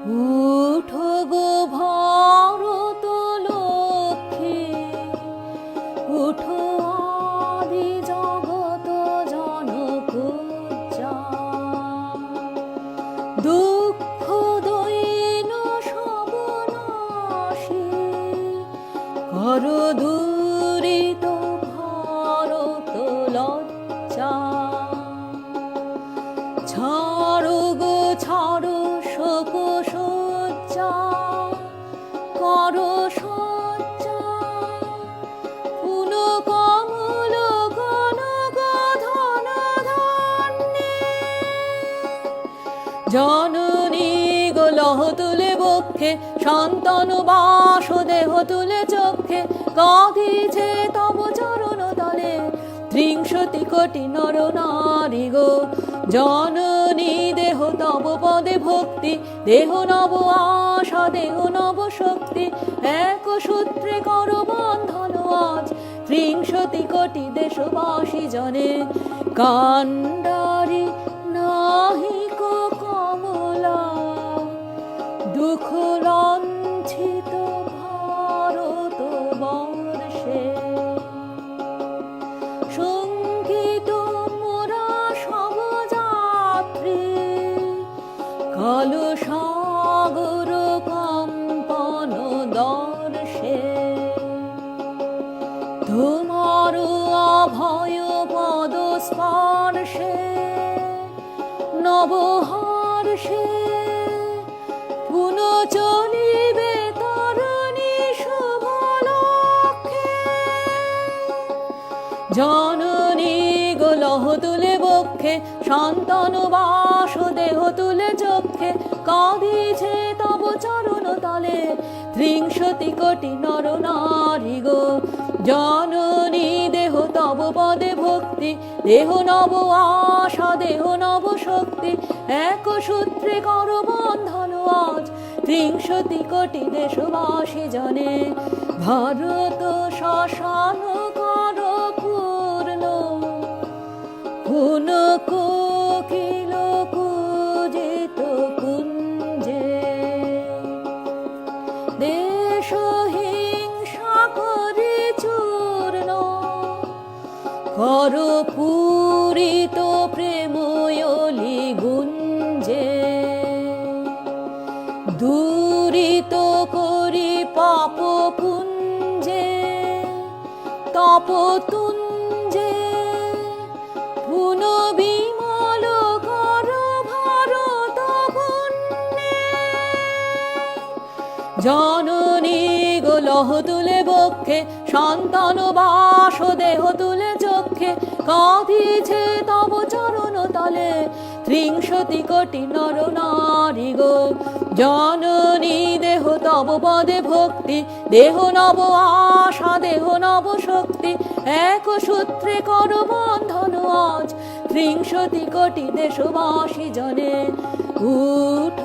উঠো গো ভারত লক্ষ্মী, উঠো আদি জগত জনপূজ্যা। দুঃখ দৈন সব নাশী, করো দূরিত ভারত লজ্জা। ছাড়ো গো ছাড়ো শোক সজ্জা, করো সজ্জা। ফুল কমল কনক ধন ধান্যে, জননী গো লহ তুলে বক্ষে, সন্তান বাসুদেহ তুলে চক্ষে। কাঁদিছে তব চরণ তলে ত্রিংশতি কোটি নর নারী গো। জননী দেহ তব পদে ভক্তি, দেহ নব আশা দেহ নব শক্তি। এক সূত্রে কর বন্ধন আজ ত্রিংশতি কোটি দেশবাসী জনে। কান্ডারি নাহিক কমলা, দুঃখ লঞ্ছিত ভারত বর্ষে। শঙ্কিত মোরা সব যাত্রী, কাল সাগর কম্পন দর্শে। তোমার অভয় পদ স্পর্শে, নবহর্ষে। পুন চলিবে তরণী শুভ লক্ষ্যে, জননী গো লহ তুলে বক্ষে, সন্তান বাসুদেহ তুলে চক্ষে। কাঁদিছে তব চরণ তলে ত্রিংশতি কোটি নর নারী গো। জননী দেহ তব পদে ভক্তি, দেহ নব আশা দেহ নব শক্তি। এক সূত্রে কর বন্ধন আজ ত্রিংশতি কোটি দেশবাসী জনে। ভারত শ্মশান কর পূর্ণ, পুন কোকিল কুজিত কুঞ্জে। দেশ হিংসা করে চূর্ণ, কর পূরিত প্রেময়লি গুঞ্জে। দূরিত করি পাপ পুঞ্জে, তপ তুঞ্জে। পুন বিমল কর ভারত পুণ্যে, জননী গো লহ তুলে বক্ষে, সন্তান বাসুদেহ তুলে চক্ষে। কাঁদিছে তব চরণ তলে ত্রিংশতি কোটি নর নারী গো। জননী দেহ তব পদে ভক্তি, দেহ নব আশা দেহ নব শক্তি। এক সূত্রে কর বন্ধন আজ ত্রিংশতি কোটি দেশবাসী জনে। উঠ